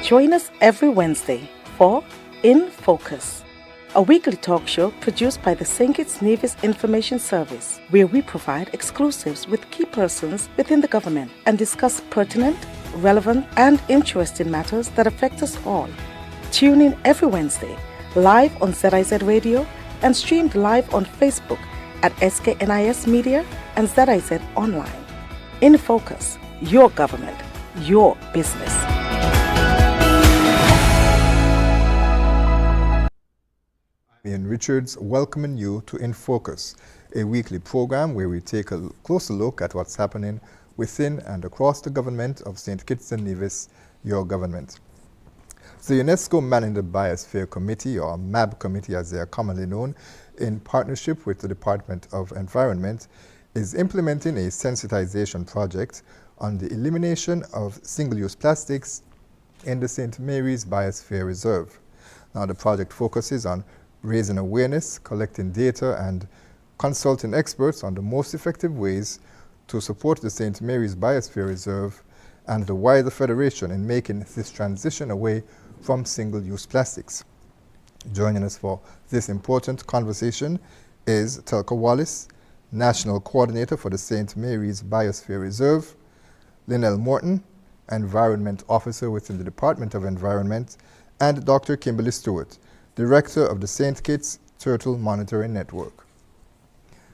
Join us every Wednesday for InFocus, a weekly talk show produced by the Kitts-Nevis Information Service, where we provide exclusives with key persons within the government and discuss pertinent, relevant, and interesting matters that affect us all. Tune in every Wednesday, live on ZIZ Radio and streamed live on Facebook at SKNIS Media and ZIZ Online. InFocus, your government, your business. Ian Richards welcoming you to InFocus, a weekly program where we take a closer look at what's happening within and across the government of St. Kitts and Nevis, your government. The UNESCO Manning the Biosphere Committee, or MAB Committee as they are commonly known, in partnership with the Department of Environment, is implementing a sensitization project on the elimination of single-use plastics in the St. Mary's Biosphere Reserve. Now, the project focuses on raising awareness, collecting data, and consulting experts on the most effective ways to support the St. Mary's Biosphere Reserve and the wider Federation in making this transition away from single-use plastics. Joining us for this important conversation is Telca Wallace, National Coordinator for the St. Mary's Biosphere Reserve, Lynelle Morton, Environment Officer within the Department of Environment, and Dr. Kimberly Stewart, Director of the St. Kitts Turtle Monitoring Network.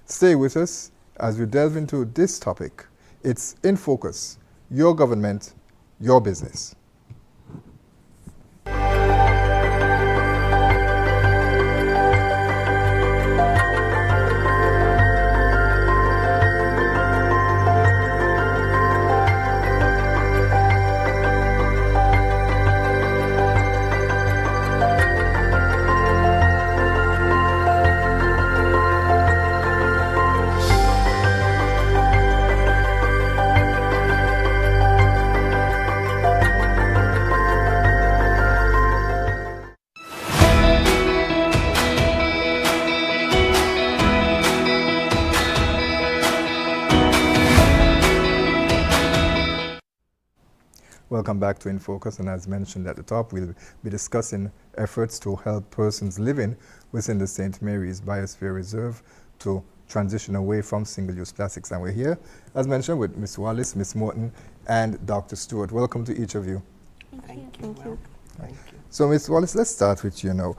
Stay with us as we delve into this topic. It's InFocus, your government, your business. Welcome back to InFocus, and as mentioned at the top, we'll be discussing efforts to help persons living within the St. Mary's Biosphere Reserve to transition away from single-use plastics. And we're here, as mentioned, with Ms. Wallace, Ms. Morton, and Dr. Stewart. Welcome to each of you. Thank you. So, Ms. Wallace, let's start with you now.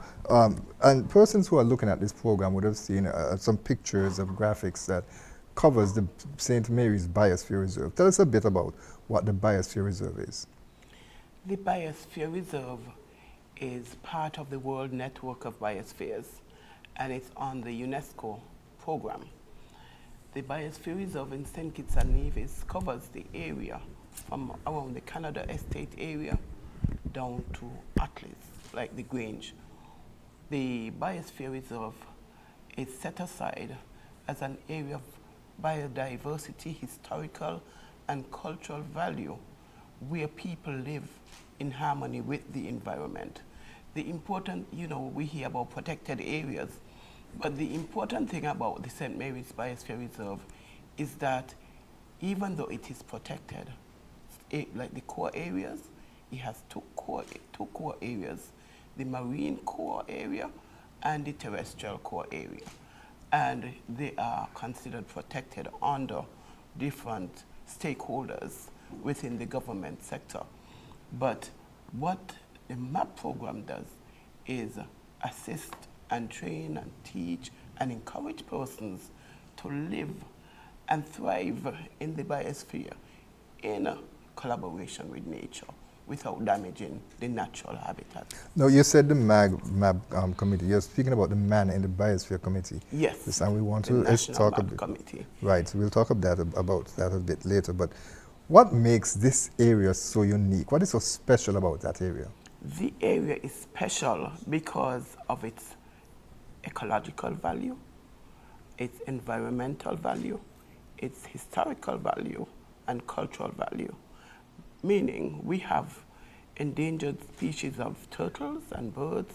And persons who are looking at this program would have seen some pictures of graphics that covers the St. Mary's Biosphere Reserve. Tell us a bit about what the Biosphere Reserve is. The Biosphere Reserve is part of the World Network of Biospheres, and it's on the UNESCO program. The Biosphere Reserve in St. Kitts and Nevis covers the area from around the Canada Estate area down to Atlas, like the Grange. The Biosphere Reserve is set aside as an area of biodiversity, historical and cultural value, where people live in harmony with the environment. The important, we hear about protected areas, but the important thing about the St. Mary's Biosphere Reserve is that even though it is protected, like the core areas, it has two core areas, the marine core area and the terrestrial core area. And they are considered protected under different stakeholders within the government sector. But what the MAP program does is assist and train and teach and encourage persons to live and thrive in the biosphere in a collaboration with nature, without damaging the natural habitat. No, you said the MAB committee. You're speaking about the man in the Biosphere Committee. Yes. And we want to talk a bit. Committee. Right. So we'll talk about that a bit later. But what makes this area so unique? What is so special about that area? The area is special because of its ecological value, its environmental value, its historical value, and cultural value. Meaning we have endangered species of turtles and birds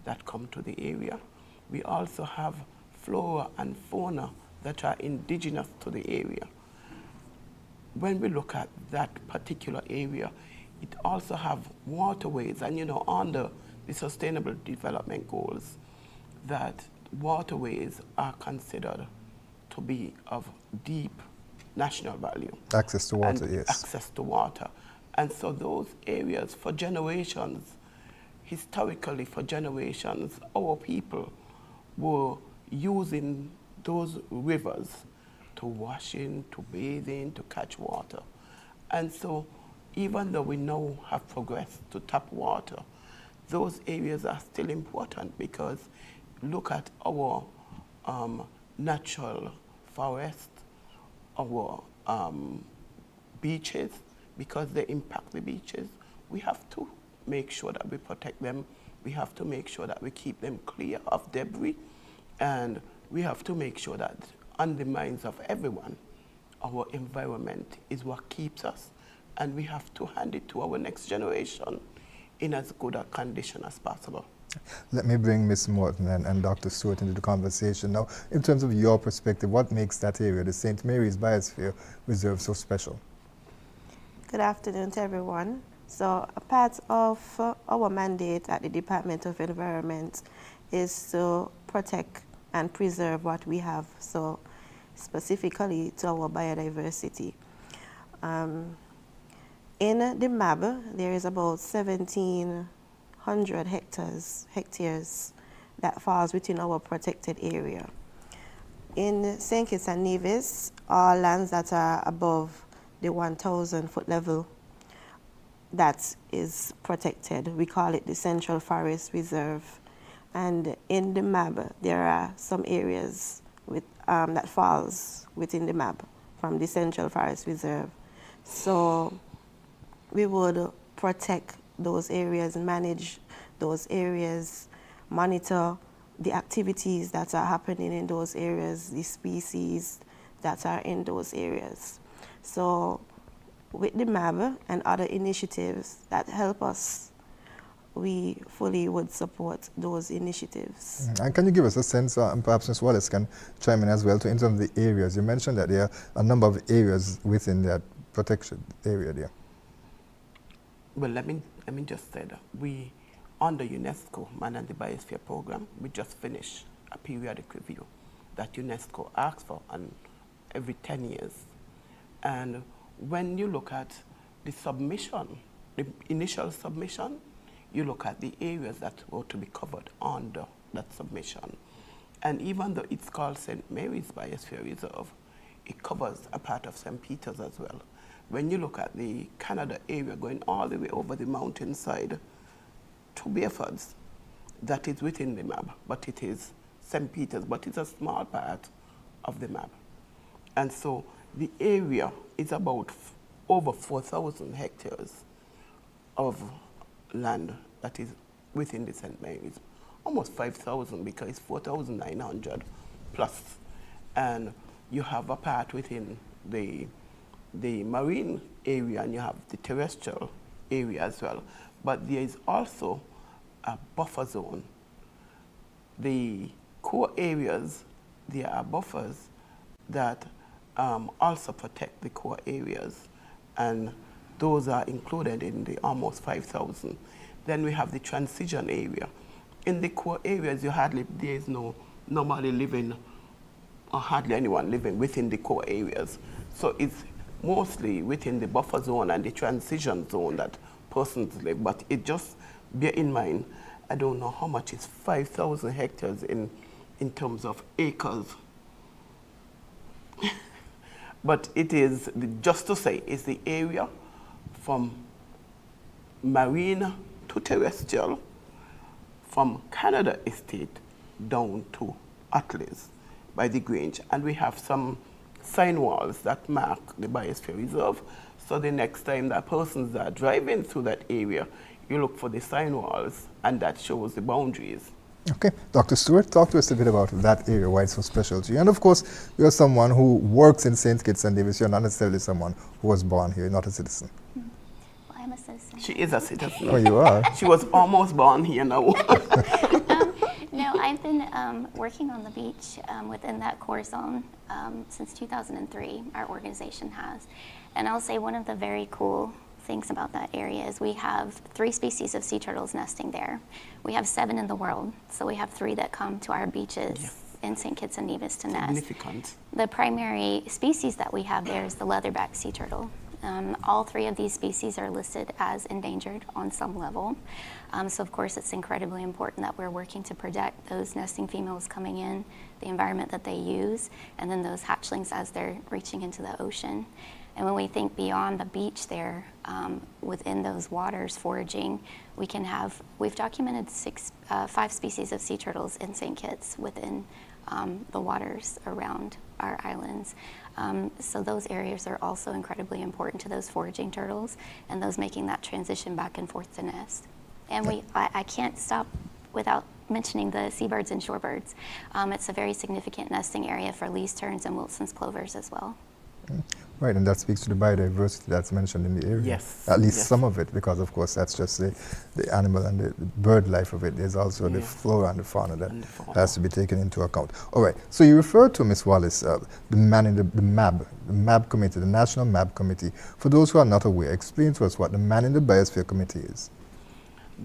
that come to the area. We also have flora and fauna that are indigenous to the area. When we look at that particular area, it also have waterways, and under the Sustainable Development Goals, that waterways are considered to be of deep national value. Access to water, and yes. Access to water. And so those areas, for generations, historically for generations, our people were using those rivers to wash in, to bathe in, to catch water. And so even though we now have progressed to tap water, those areas are still important, because look at our natural forest, our beaches, because they impact the beaches. We have to make sure that we protect them. We have to make sure that we keep them clear of debris. And we have to make sure that on the minds of everyone, our environment is what keeps us. And we have to hand it to our next generation in as good a condition as possible. Let me bring Ms. Morton and Dr. Stewart into the conversation. Now, in terms of your perspective, what makes that area, the St. Mary's Biosphere Reserve, so special? Good afternoon to everyone. So a part of our mandate at the Department of Environment is to protect and preserve what we have, so specifically to our biodiversity. In the MAB, there is about 1,700 hectares that falls within our protected area. In St. Kitts-Nevis, all lands that are above the 1,000 foot level, that is protected. We call it the Central Forest Reserve. And in the MAB, there are some areas that falls within the MAB from the Central Forest Reserve. So we would protect those areas, manage those areas, monitor the activities that are happening in those areas, the species that are in those areas. So with the MAB and other initiatives that help us, we fully would support those initiatives. And can you give us a sense, and perhaps Ms. Wallace can chime in as well, in terms of the areas? You mentioned that there are a number of areas within that protection area there. Well, let me just say that we, under UNESCO Man and the Biosphere program, we just finished a periodic review that UNESCO asks for every 10 years. And when you look at the submission, the initial submission, you look at the areas that were to be covered under that submission. And even though it's called St. Mary's Biosphere Reserve, it covers a part of St. Peter's as well. When you look at the Canada area going all the way over the mountainside to Beaufort's, that is within the MAB, but it is St. Peter's, but it's a small part of the MAB. And so the area is about over 4,000 hectares of land that is within the St. Mary's. Almost 5,000, because it's 4,900 plus. And you have a part within the marine area, and you have the terrestrial area as well. But there is also a buffer zone. The core areas, there are buffers that also protect the core areas, and those are included in the almost 5,000. Then we have the transition area. In the core areas, there is nobody living, or hardly anyone living within the core areas. So it's mostly within the buffer zone and the transition zone that persons live. But it just bear in mind, I don't know how much is 5,000 hectares in terms of acres. But it is, just to say, is the area from marine to terrestrial, from Canada Estate down to Atlas by the Grange. And we have some sign walls that mark the Biosphere Reserve. So the next time that persons are driving through that area, you look for the sign walls, and that shows the boundaries. Okay, Dr. Stewart, talk to us a bit about that area, why it's so special to you. And of course, you're someone who works in St. Kitts-Nevis. You're not necessarily someone who was born here. You're not a citizen. Well, I'm a citizen. She is a citizen. Oh, you are? She was almost born here now. No, I've been working on the beach within that core zone since 2003, our organization has. And I'll say one of the very cool things about that area is we have 3 species of sea turtles nesting there. We have 7 in the world, so we have 3 that come to our beaches in St. Kitts and Nevis to nest. Significant. The primary species that we have there is the leatherback sea turtle. All 3 of these species are listed as endangered on some level. So of course it's incredibly important that we're working to protect those nesting females coming in, the environment that they use, and then those hatchlings as they're reaching into the ocean. And when we think beyond the beach there, within those waters foraging, we've documented 5 species of sea turtles in St. Kitts within the waters around our islands. So those areas are also incredibly important to those foraging turtles and those making that transition back and forth to nest. And I can't stop without mentioning the seabirds and shorebirds. It's a very significant nesting area for least terns and Wilson's plovers as well. Right, and that speaks to the biodiversity that's mentioned in the area. Yes. At least some of it, because of course that's just the animal and the bird life of it. There's also the flora and the fauna that has to be taken into account. All right, so you referred to, Ms. Wallace, the man in the MAB committee, the National MAB Committee. For those who are not aware, explain to us what the Man in the Biosphere Committee is.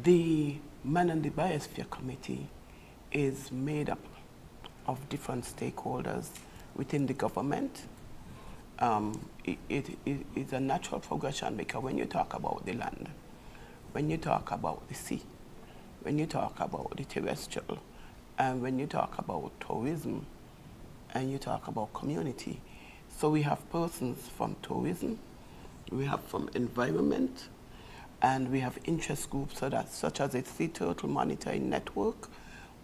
The Man in the Biosphere Committee is made up of different stakeholders within the government. It is a natural progression, because when you talk about the land, when you talk about the sea, when you talk about the terrestrial, and when you talk about tourism, and you talk about community. So we have persons from tourism, we have from environment, and we have interest groups such as the Sea Turtle Monitoring Network.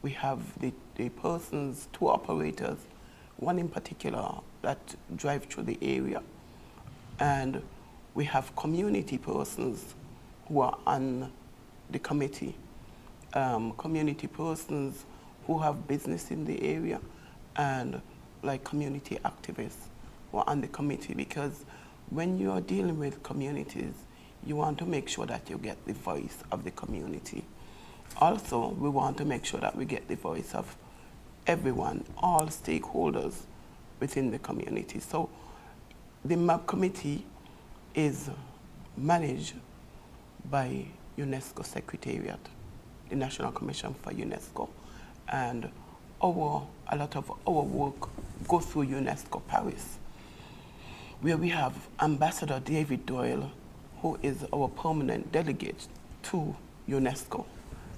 We have the persons, 2 operators, one in particular that drive through the area. And we have community persons who are on the committee, community persons who have business in the area, and like community activists who are on the committee, because when you are dealing with communities, you want to make sure that you get the voice of the community. Also, we want to make sure that we get the voice of everyone, all stakeholders within the community. So the MAB committee is managed by UNESCO Secretariat, the National Commission for UNESCO, and a lot of our work goes through UNESCO Paris, where we have Ambassador David Doyle, who is our permanent delegate to UNESCO.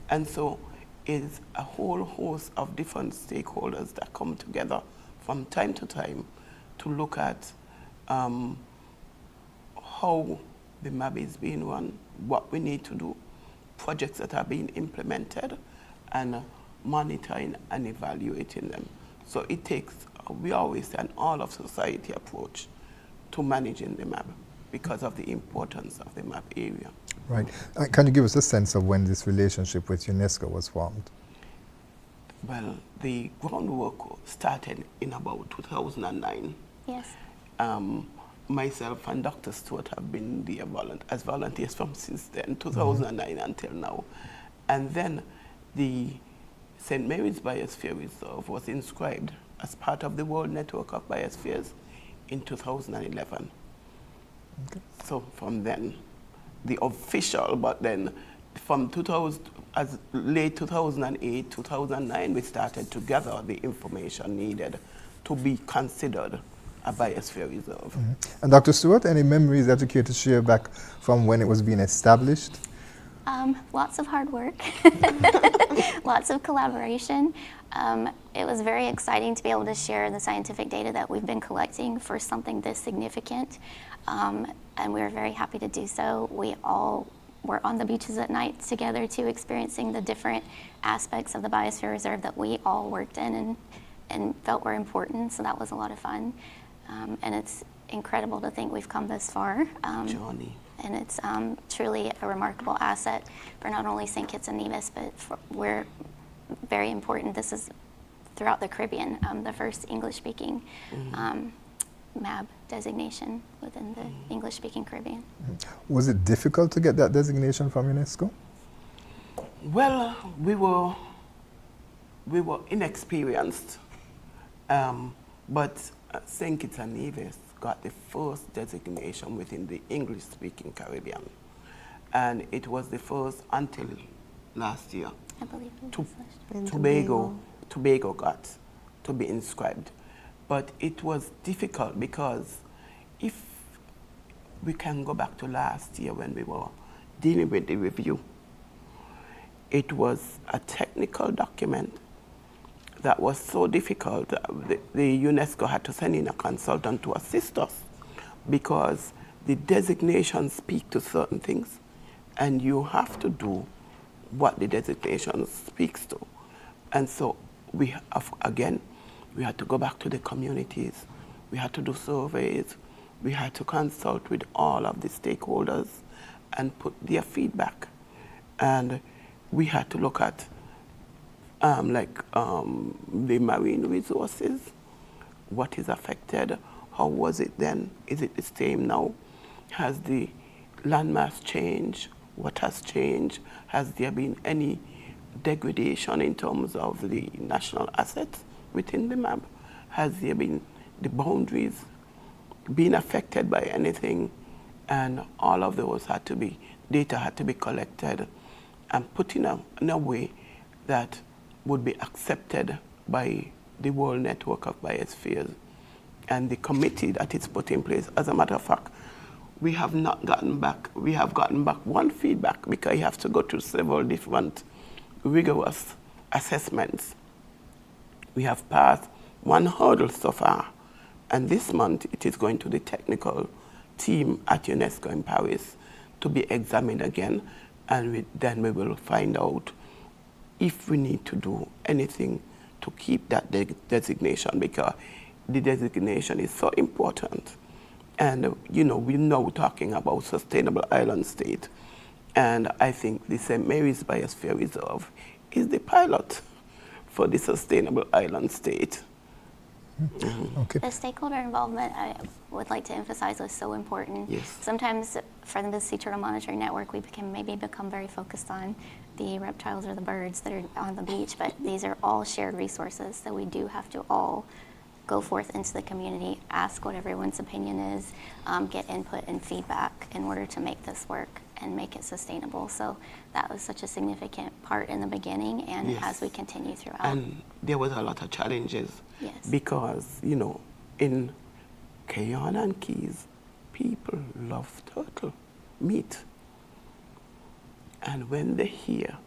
And so it's a whole host of different stakeholders that come together from time to time to look at how the MAB is being run, what we need to do, projects that are being implemented, and monitoring and evaluating them. So it takes, we always say, an all-of-society approach to managing the MAB because of the importance of the MAB area. Right. Can you give us a sense of when this relationship with UNESCO was formed? Well, the groundwork started in about 2009. Yes. Myself and Dr. Stewart have been there as volunteers from since then, 2009 until now. And then the St. Mary's Biosphere Reserve was inscribed as part of the World Network of Biospheres in 2011. Okay. So from then, the official, but then from as late 2008, 2009, we started to gather the information needed to be considered a biosphere reserve. And Dr. Stewart, any memories that you care to share back from when it was being established? Lots of hard work, lots of collaboration. It was very exciting to be able to share the scientific data that we've been collecting for something this significant, and we were very happy to do so. We all were on the beaches at night together too, experiencing the different aspects of the Biosphere Reserve that we all worked in and felt were important, so that was a lot of fun. And it's incredible to think we've come this far. Johnny. And it's truly a remarkable asset for not only St. Kitts and Nevis, but we're very important. This is throughout the Caribbean, the first English-speaking MAB designation within the English-speaking Caribbean. Was it difficult to get that designation from UNESCO? Well, we were inexperienced, but St. Kitts and Nevis got the first designation within the English-speaking Caribbean. And it was the first until last year. I believe it was last Tobago got to be inscribed. But it was difficult because if we can go back to last year when we were dealing with the review, it was a technical document that was so difficult that the UNESCO had to send in a consultant to assist us because the designations speak to certain things and you have to do what the designation speaks to. And so we had to go back to the communities, we had to do surveys, we had to consult with all of the stakeholders and put their feedback. And we had to look at the marine resources, what is affected, how was it then, is it the same now? Has the landmass changed? What has changed? Has there been any degradation in terms of the national assets within the map? Has there been the boundaries been affected by anything? And all of those data had to be collected and put in a way that would be accepted by the World Network of Biospheres and the committee that is put in place. As a matter of fact, we have gotten back one feedback because you have to go through several different rigorous assessments. We have passed one hurdle so far, and this month it is going to the technical team at UNESCO in Paris to be examined again, and then we will find out if we need to do anything to keep that designation, because the designation is so important. And we're now talking about sustainable island state, and I think the St. Mary's Biosphere Reserve is the pilot for the sustainable island state. Mm-hmm. Okay. The stakeholder involvement, I would like to emphasize, was so important. Yes. Sometimes from the Sea Turtle Monitoring Network, we can maybe become very focused on the reptiles or the birds that are on the beach, but these are all shared resources, so we do have to all go forth into the community, ask what everyone's opinion is, get input and feedback in order to make this work and make it sustainable. So that was such a significant part in the beginning and Yes. as we continue throughout. And there was a lot of challenges. Yes. Because, in Cayman and Keys, people love turtle meat. And when they hear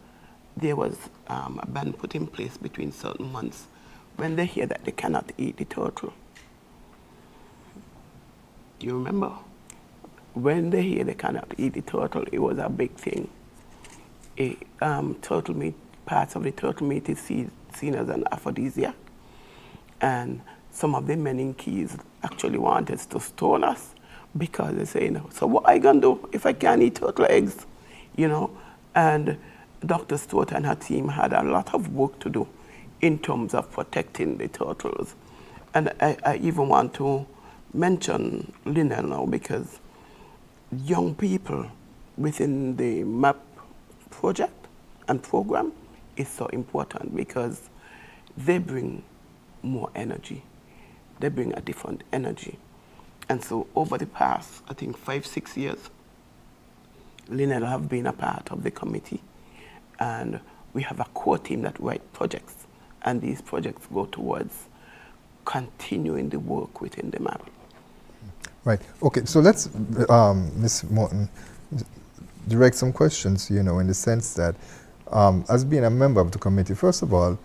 there was a ban put in place between certain months, when they hear that they cannot eat the turtle. Do you remember? When they hear they cannot eat the turtle, it was a big thing. Turtle meat, parts of the turtle meat is seen as an aphrodisiac. And some of the men in Keys actually wanted to stone us because they say, so what are you going to do if I can't eat turtle eggs? And Dr. Stewart and her team had a lot of work to do in terms of protecting the turtles. And I even want to mention Lynelle now, because young people within the MAP project and program is so important because they bring more energy. They bring a different energy. And so over the past, I think 5-6 years, Lynelle have been a part of the committee, and we have a core team that write projects, and these projects go towards continuing the work within the map. Right. Okay. So let's, Ms. Morton, direct some questions, in the sense that, as being a member of the committee, first of all,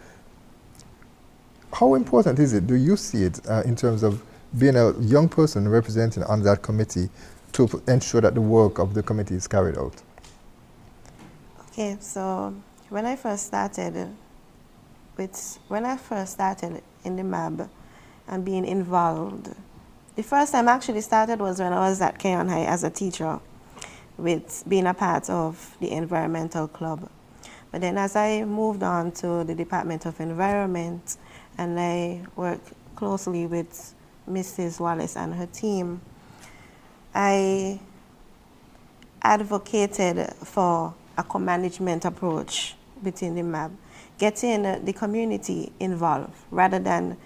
how important is it, do you see it in terms of being a young person representing on that committee to ensure that the work of the committee is carried out? Okay, so when I first started in the MAB and being involved, the first time I actually started was when I was at Keyon High as a teacher, with being a part of the environmental club. But then as I moved on to the Department of Environment and I worked closely with Mrs. Wallace and her team, I advocated for a co-management approach between the MAB, getting the community involved rather than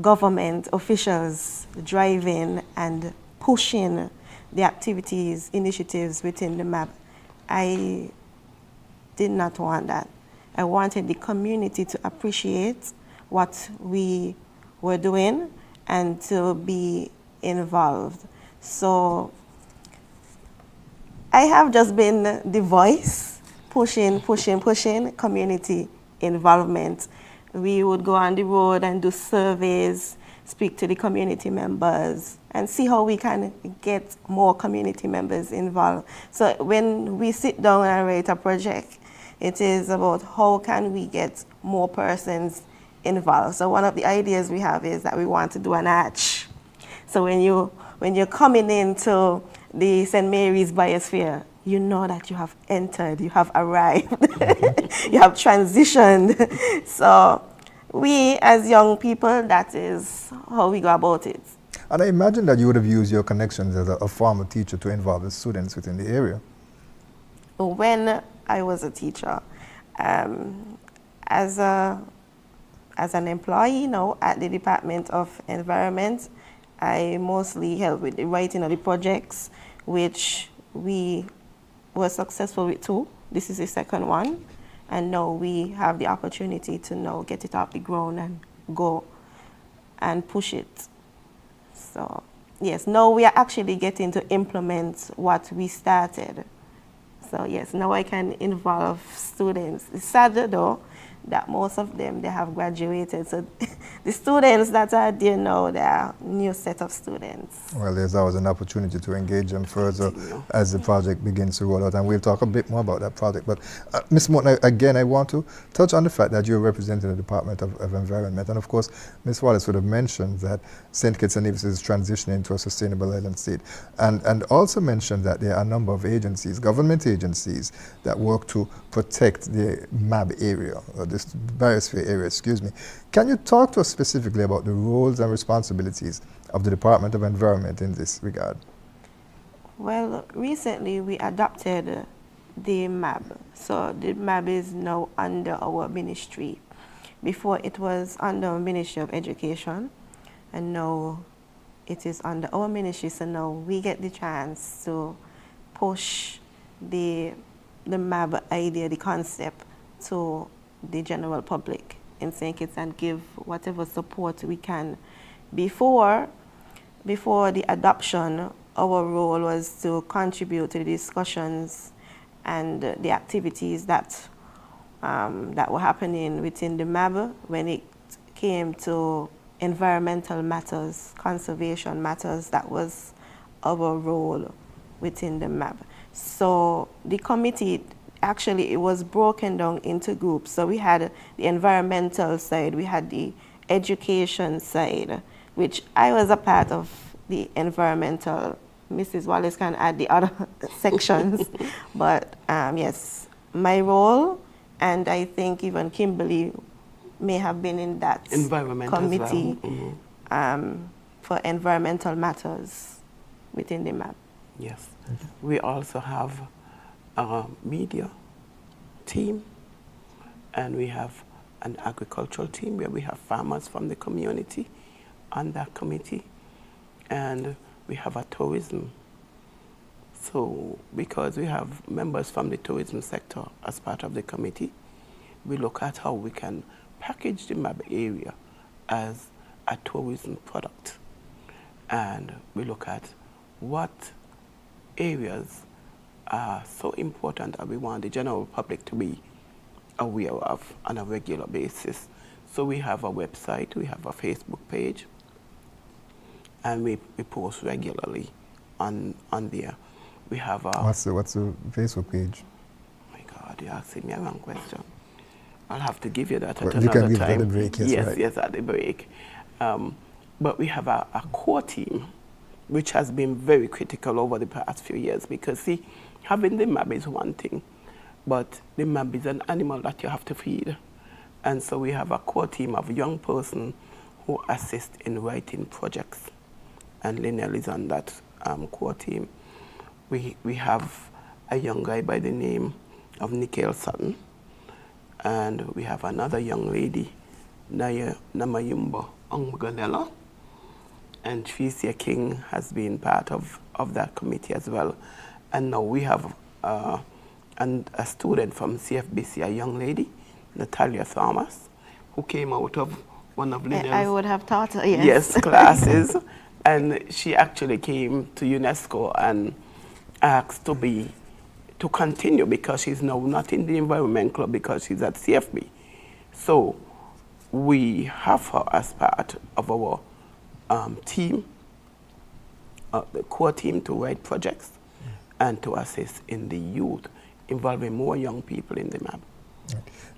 government officials driving and pushing the activities, initiatives within the map. I did not want that. I wanted the community to appreciate what we were doing and to be involved. So I have just been the voice, pushing community involvement. We would go on the road and do surveys, speak to the community members, and see how we can get more community members involved. So when we sit down and write a project, it is about how can we get more persons involved. So one of the ideas we have is that we want to do an arch. So when you're coming into the St. Mary's Biosphere, you know that you have entered, you have arrived, you have transitioned. So we as young people, that is how we go about it. And I imagine that you would have used your connections as a former teacher to involve the students within the area. When I was a teacher, as an employee now at the Department of Environment, I mostly help with the writing of the projects, which we were successful with 2. This is the second one. And now we have the opportunity to now get it off the ground and go and push it. So yes, now we are actually getting to implement what we started. So yes, now I can involve students. It's sad though that most of them, they have graduated. So the students that are there now, they are a new set of students. Well, there's always an opportunity to engage them further as the project begins to roll out, and we'll talk a bit more about that project. But Ms. Morton, again, I want to touch on the fact that you're representing the Department of Environment, and of course, Ms. Wallace would have mentioned that St. Kitts-Nevis is transitioning to a sustainable island state, and also mentioned that there are a number of agencies, government agencies, that work to protect the MAB area, or this biosphere area, excuse me. Can you talk to us specifically about the roles and responsibilities of the Department of Environment in this regard? Well, recently we adopted the MAB. So the MAB is now under our ministry. Before it was under Ministry of Education, and now it is under our ministry. So now we get the chance to push the MAB idea, the concept, to the general public in St. Kitts and give whatever support we can. Before the adoption, our role was to contribute to the discussions and the activities that were happening within the MAB when it came to environmental matters, conservation matters. That was our role within the MAB. So the committee, actually, it was broken down into groups. So we had the environmental side, we had the education side, which I was a part of the environmental. Mrs. Wallace can add the other sections. But yes, my role, and I think even Kimberly may have been in that committee for environmental matters within the MAB. Yes. We also have a media team, and we have an agricultural team where we have farmers from the community on that committee, and we have a tourism. So because we have members from the tourism sector as part of the committee, we look at how we can package the MAB area as a tourism product, and we look at what areas are so important that we want the general public to be aware of on a regular basis. So we have a website, we have a Facebook page, and we post regularly on there. We have a... What's the Facebook page? Oh my God, you're asking me a wrong question. I'll have to give you that at You another can give time. that a break, yes, right. Yes, at the break. But we have a core team, which has been very critical over the past few years, because see, having the MAB is one thing, but the MAB is an animal that you have to feed. And so we have a core team of young person who assist in writing projects, and Lynelle is on that core team. We have a young guy by the name of Nikhil Sutton, and we have another young lady, Naya Namayumba, Lynelle, and Tricia King has been part of that committee as well. And now we have a student from CFBC, a young lady, Natalia Thomas, who came out of one of Lynelle's I would have taught her, yes. classes. And she actually came to UNESCO and asked to continue because she's now not in the Environment Club because she's at CFB. So we have her as part of our team, the core team to write projects and to assist in the youth, involving more young people in the MAB.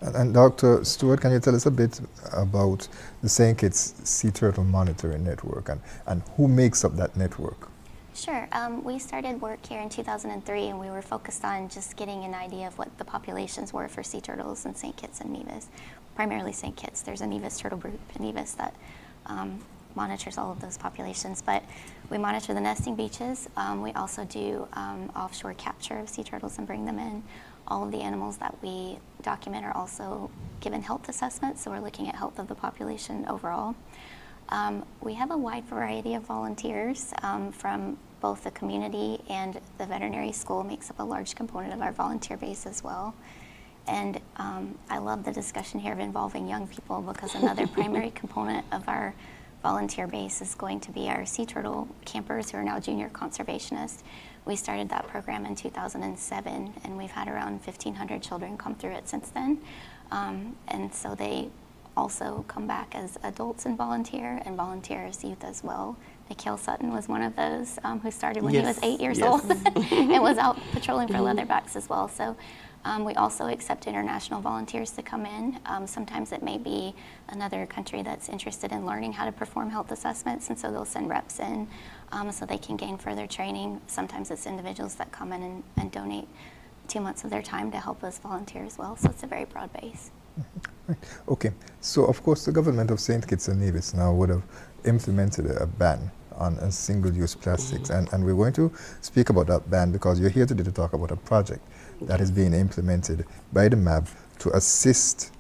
And Dr. Stewart, can you tell us a bit about the St. Kitts Sea Turtle Monitoring Network and who makes up that network? Sure. We started work here in 2003, and we were focused on just getting an idea of what the populations were for sea turtles in St. Kitts and Nevis, primarily St. Kitts. There's a Nevis turtle group in Nevis that monitors all of those populations, but we monitor the nesting beaches. We also do offshore capture of sea turtles and bring them in. All of the animals that we document are also given health assessments, so we're looking at health of the population overall. We have a wide variety of volunteers from both the community, and the veterinary school makes up a large component of our volunteer base as well. And I love the discussion here of involving young people, because another primary component of our volunteer base is going to be our sea turtle campers who are now junior conservationists. We started that program in 2007, and we've had around 1,500 children come through it since then. And so they also come back as adults and volunteer as youth as well. Nikhil Sutton was one of those who started when he was 8 years old and was out patrolling for leatherbacks as well. So we also accept international volunteers to come in. Sometimes it may be another country that's interested in learning how to perform health assessments, and so they'll send reps in so they can gain further training. Sometimes it's individuals that come in and donate 2 months of their time to help us volunteer as well. So it's a very broad base. Right. Okay, so of course the government of St. Kitts and Nevis now would have implemented a ban on single-use plastics, and we're going to speak about that ban because you're here today to talk about a project that is being implemented by the MAB to assist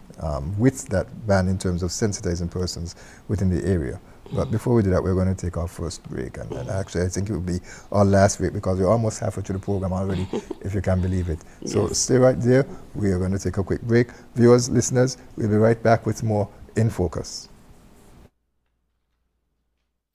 with that ban in terms of sensitizing persons within the area. But before we do that, we're going to take our first break, and actually I think it will be our last break because we're almost halfway through the program already, if you can believe it. So stay right there. We are going to take a quick break. Viewers, listeners, we'll be right back with more In Focus.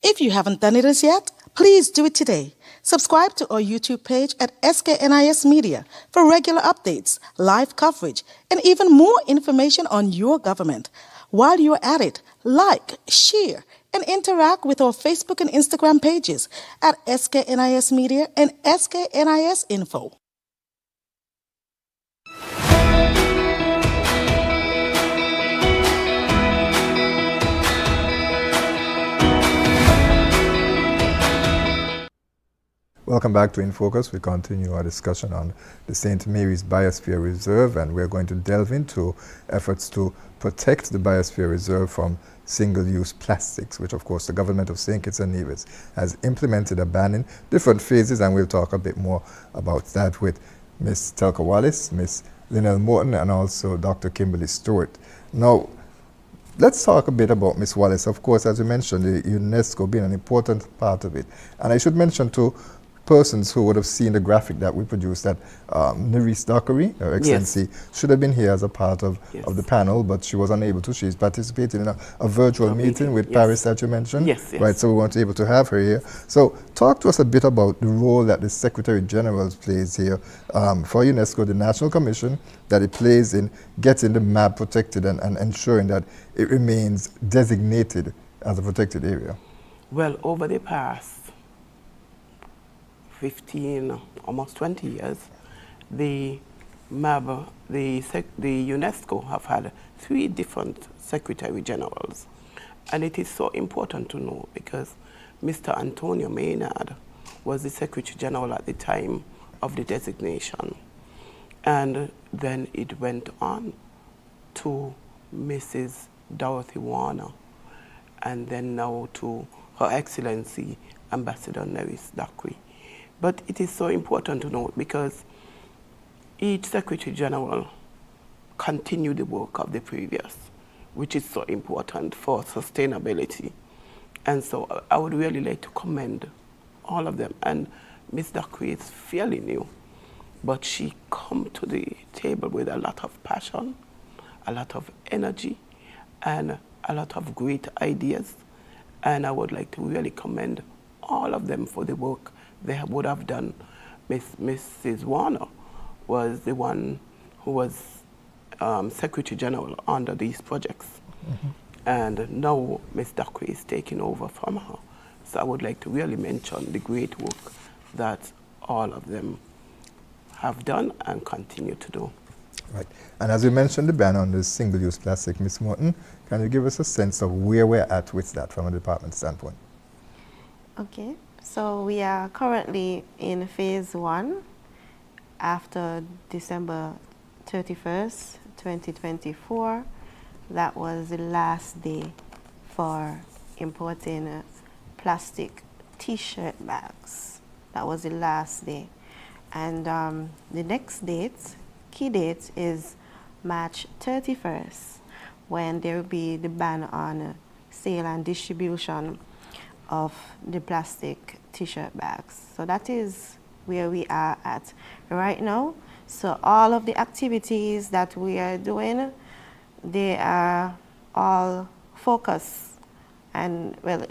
If you haven't done it as yet, please do it today. Subscribe to our YouTube page at SKNIS Media for regular updates, live coverage, and even more information on your government. While you're at it, like, share, and interact with our Facebook and Instagram pages at SKNIS Media and SKNIS Info. Welcome back to In Focus. We continue our discussion on the St. Mary's Biosphere Reserve, and we're going to delve into efforts to protect the Biosphere Reserve from single-use plastics, which of course the government of St. Kitts and Nevis has implemented a ban in different phases, and we'll talk a bit more about that with Ms. Telca Wallace, Ms. Lynelle Morton, and also Dr. Kimberly Stewart. Now, let's talk a bit about Ms. Wallace. Of course, as you mentioned, the UNESCO being an important part of it. And I should mention too, persons who would have seen the graphic that we produced that Nerys Dockery, Her Excellency, should have been here as a part of the panel, but she was unable to. She's participating in a virtual meeting with Paris that you mentioned. Right, so we weren't able to have her here. So talk to us a bit about the role that the Secretary General plays here for UNESCO, the National Commission, that it plays in getting the MAB protected and ensuring that it remains designated as a protected area. Well, over the past 15, almost 20 years, the MAB, the UNESCO have had 3 different Secretary Generals. And it is so important to know because Mr. Antonio Maynard was the Secretary General at the time of the designation. And then it went on to Mrs. Dorothy Warner, and then now to Her Excellency Ambassador Nerys Dockery. But it is so important to note because each Secretary General continued the work of the previous. which is so important for sustainability. And so I would really like to commend all of them. And Miss Dockery is fairly new, but she come to the table with a lot of passion, a lot of energy, and a lot of great ideas. And I would like to really commend all of them for the work they would have done. Mrs. Warner was the one who was Secretary General under these projects. And now Ms. Dockery is taking over from her. So I would like to really mention the great work that all of them have done and continue to do. Right. And as you mentioned the ban on the single-use plastic, Ms. Morton, can you give us a sense of where we're at with that from a department standpoint? Okay, so we are currently in phase 1 after December 31st, 2024. That was the last day for importing plastic t-shirt bags. That was the last day. And the next date, key date, is March 31st, when there will be the ban on sale and distribution of the plastic t-shirt bags. So that is where we are at right now. So all of the activities that we are doing, they are all focused and, well,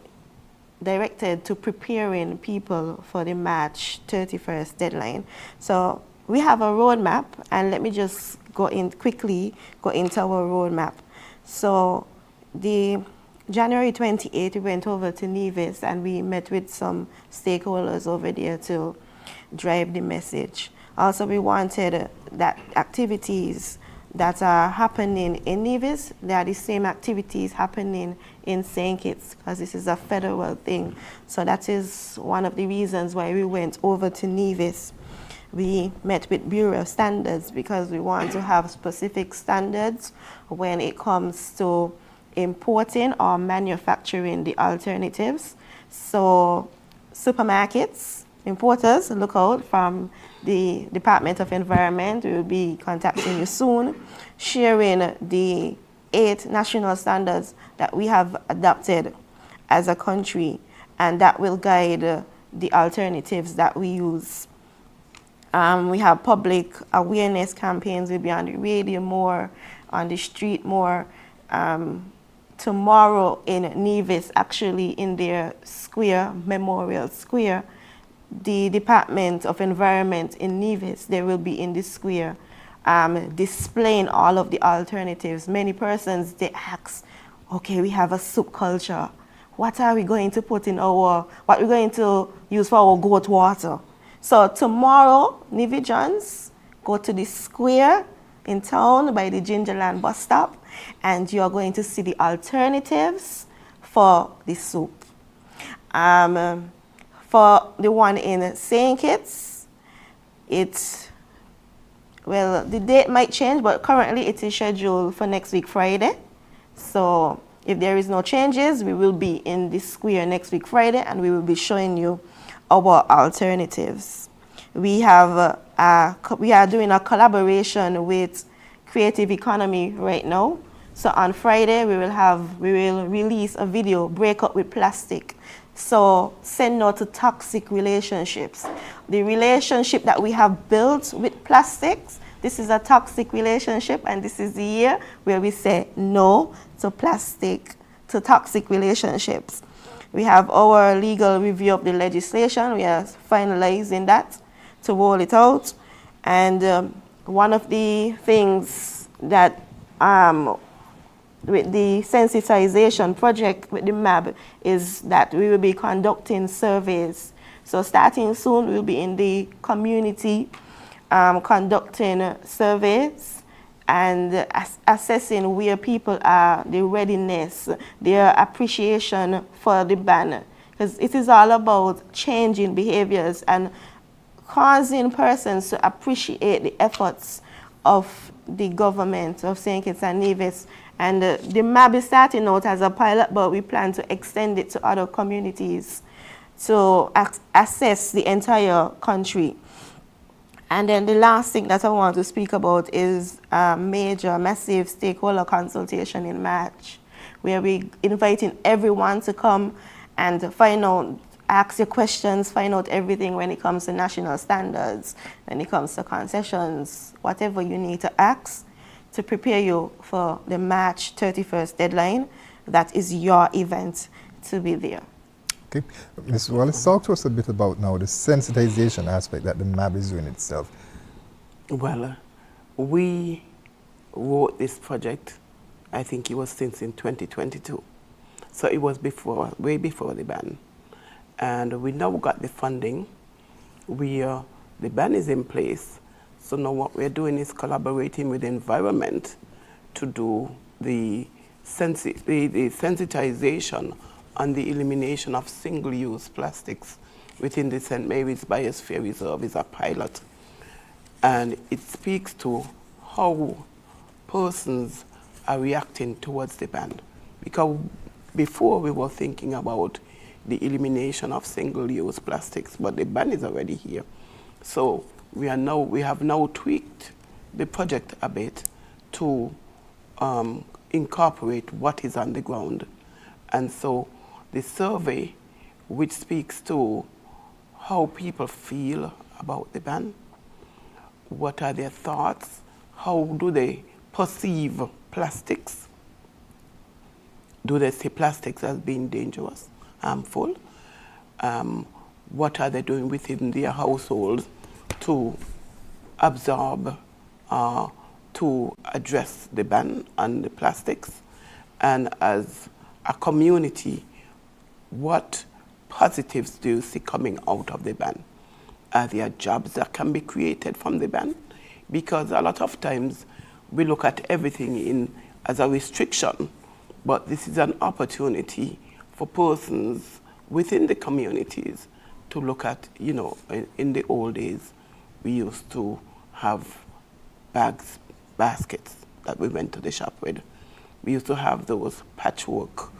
directed to preparing people for the March 31st deadline. So we have a roadmap, and let me just quickly go into our roadmap. So the January 28th, we went over to Nevis and we met with some stakeholders over there to drive the message. Also, we wanted that activities that are happening in Nevis, they are the same activities happening in St. Kitts, because this is a federal thing. So that is one of the reasons why we went over to Nevis. We met with Bureau of Standards because we want to have specific standards when it comes to importing or manufacturing the alternatives. So supermarkets, importers, look out from the Department of Environment. We will be contacting you soon, sharing the 8 national standards that we have adopted as a country, and that will guide the alternatives that we use. We have public awareness campaigns. We'll be on the radio more, on the street more. Tomorrow in Nevis, actually in their square, Memorial Square, the Department of Environment in Nevis, they will be in the square displaying all of the alternatives. Many persons, they ask, okay, we have a soup culture. What are we going to put in what are we going to use for our goat water? So tomorrow, Nevisians, go to the square in town by the Gingerland bus stop, and you are going to see the alternatives for the soup. For the one in St. Kitts, well, the date might change, but currently it is scheduled for next week, Friday. So if there is no changes, we will be in the square next week, Friday, and we will be showing you our alternatives. We are doing a collaboration with Creative Economy right now. So on Friday, we will release a video, Break Up with Plastic. So send no to toxic relationships. The relationship that we have built with plastics, this is a toxic relationship, and this is the year where we say no to toxic relationships. We have our legal review of the legislation. We are finalizing that to roll it out. And one of the things that with the sensitization project with the MAB is that we will be conducting surveys. So starting soon, we'll be in the community conducting surveys and assessing where people are, the readiness, their appreciation for the ban. Because it is all about changing behaviors and causing persons to appreciate the efforts of the government of St. Kitts and Nevis. And the MAB is starting out as a pilot, but we plan to extend it to other communities to assess the entire country. And then the last thing that I want to speak about is a major, massive stakeholder consultation in March, where we're inviting everyone to come and find out, ask your questions, find out everything when it comes to national standards, when it comes to concessions, whatever you need to ask to prepare you for the March 31st deadline. That is your event to be there. Okay. Ms. Wallace, talk to us a bit about now the sensitization aspect that the MAB is doing itself. Well, we wrote this project, I think it was since in 2022. So it was before, way before the ban. And we now got the funding. The ban is in place. So now what we're doing is collaborating with the environment to do the sensitization on the elimination of single-use plastics within the St. Mary's Biosphere Reserve is a pilot. And it speaks to how persons are reacting towards the ban. Because before we were thinking about the elimination of single-use plastics, but the ban is already here. So we have now tweaked the project a bit to incorporate what is on the ground. And so the survey, which speaks to how people feel about the ban, what are their thoughts, how do they perceive plastics, do they see plastics as being dangerous, harmful, what are they doing within their households to absorb, to address the ban on the plastics, and as a community, what positives do you see coming out of the ban? Are there jobs that can be created from the ban? Because a lot of times we look at everything as a restriction, but this is an opportunity for persons within the communities to look at, you know, in the old days, we used to have baskets that we went to the shop with. We used to have those patchwork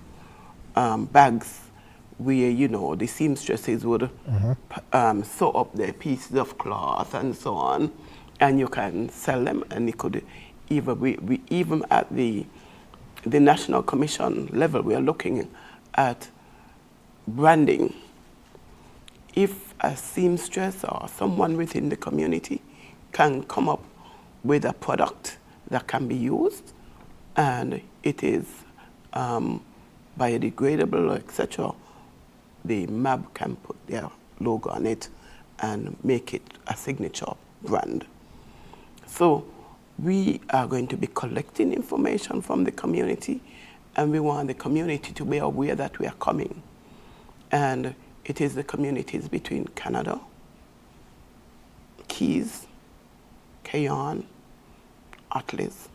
bags where, you know, the seamstresses would sew up their pieces of cloth and so on, and you can sell them, and it could even, even at the National Commission level, we are looking at branding. If a seamstress or someone within the community can come up with a product that can be used, and it is biodegradable, etc., the MAB can put their logo on it and make it a signature brand. So we are going to be collecting information from the community, and we want the community to be aware that we are coming. And it is the communities between Canada, Keys, Cayon, Atlas.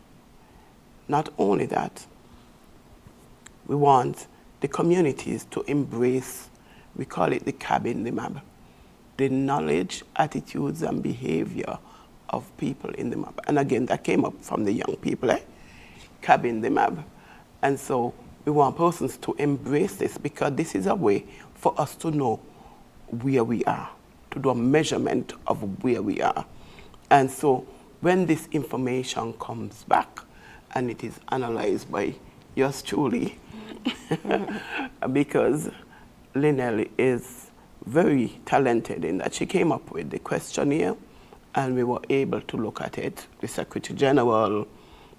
Not only that, we want the communities to embrace, we call it the cabin, the MAB, the knowledge, attitudes, and behavior of people in the MAB. And again, that came up from the young people, cabin the MAB. And so we want persons to embrace this, because this is a way for us to know where we are, to do a measurement of where we are. And so when this information comes back and it is analyzed by yours truly, because Lynelle is very talented in that she came up with the questionnaire, and we were able to look at it. The Secretary General,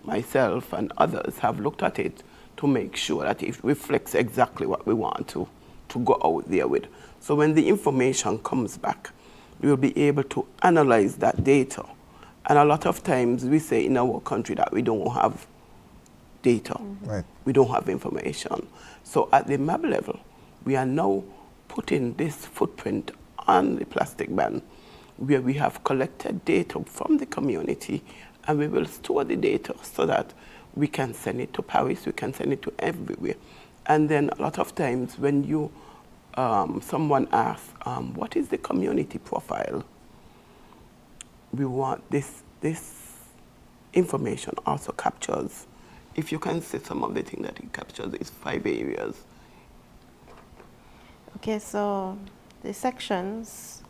myself, and others have looked at it to make sure that it reflects exactly what we want to go out there with. So when the information comes back, we will be able to analyze that data. And a lot of times we say in our country that we don't have data. Right. We don't have information. So at the MAB level, we are now putting this footprint on the plastic ban, where we have collected data from the community, and we will store the data so that we can send it to Paris, we can send it to everywhere. And then a lot of times when you, someone asks, what is the community profile? We want this information also captures, if you can see some of the things that it captures, is 5 areas. Okay, so the sections,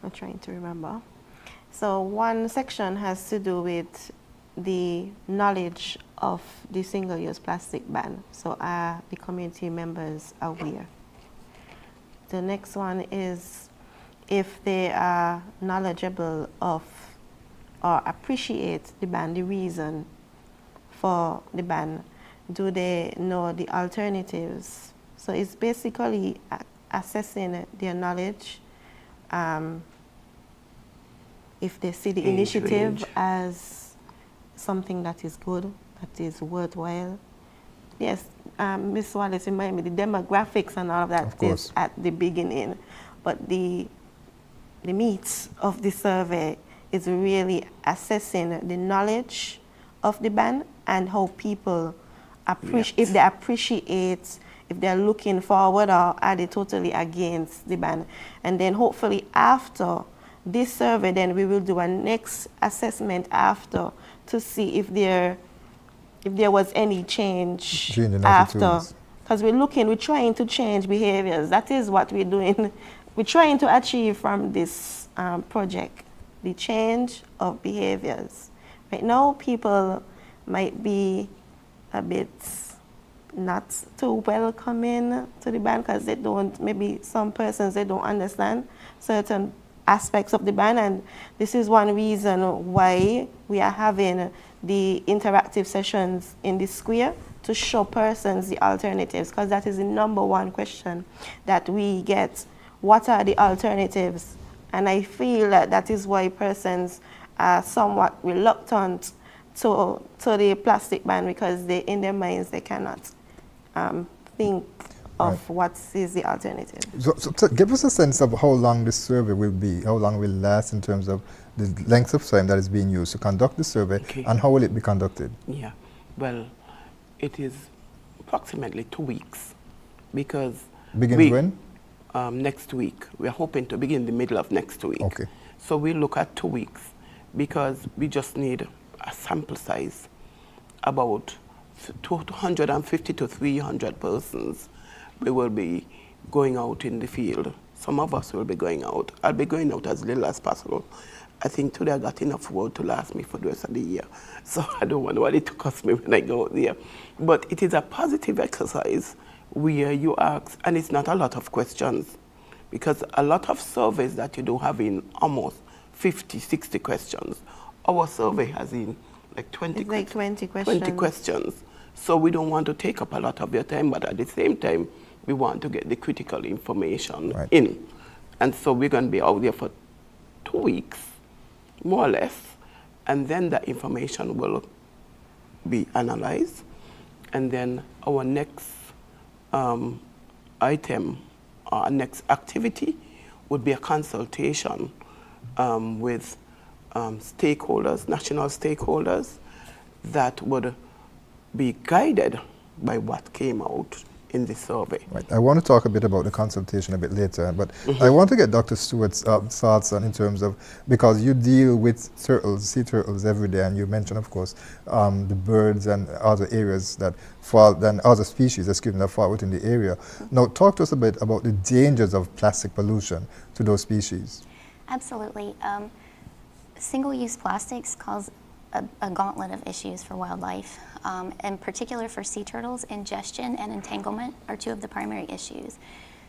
I'm trying to remember. So one section has to do with the knowledge of the single-use plastic ban. So are the community members aware? The next one is if they are knowledgeable of or appreciate the ban, the reason for the ban, do they know the alternatives? So it's basically assessing their knowledge, if they see the initiative as something that is good, that is worthwhile. Yes, Ms. Wallace reminded me, the demographics and all of that is at the beginning, but the meat of the survey is really assessing the knowledge of the ban and how people appreciate, if they appreciate, if they're looking forward, or are they totally against the ban. And then hopefully after this survey, then we will do a next assessment after to see if there was any change after. Because we're trying to change behaviors. That is what we're doing. We're trying to achieve from this project, the change of behaviors. Right now, people might be a bit not too welcoming to the ban because they don't, maybe some persons, they don't understand certain aspects of the ban, and this is one reason why we are having the interactive sessions in the square to show persons the alternatives, because that is the #1 question that we get. What are the alternatives? And I feel that is why persons are somewhat reluctant to the plastic ban, because they, in their minds, they cannot think of what is the alternative. So give us a sense of how long this survey will be, how long it will last in terms of the length of time that is being used to conduct the survey, and how will it be conducted? Yeah, well, it is approximately 2 weeks, because Begins when? Next week. We're hoping to begin the middle of next week. Okay. So we look at 2 weeks, because we just need a sample size about 250 to 300 persons. We will be going out in the field. Some of us will be going out. I'll be going out as little as possible. I think today I got enough work to last me for the rest of the year. So I don't want what it to cost me when I go out there. But it is a positive exercise where you ask, and it's not a lot of questions, because a lot of surveys that you do have in almost 50, 60 questions. Our survey has in like 20 questions. So we don't want to take up a lot of your time, but at the same time, we want to get the critical information in. And so we're going to be out there for 2 weeks, more or less, and then the information will be analyzed. And then our next item, our next activity would be a consultation with stakeholders, national stakeholders, that would be guided by what came out in the survey. Right. I want to talk a bit about the consultation a bit later, but I want to get Dr. Stewart's thoughts on, in terms of, because you deal with turtles, sea turtles every day, and you mentioned, of course, the birds and other areas that fall, and other species, excuse me, that fall within the area. Now, talk to us a bit about the dangers of plastic pollution to those species. Absolutely. Single-use plastics cause a gauntlet of issues for wildlife. In particular for sea turtles, ingestion and entanglement are two of the primary issues.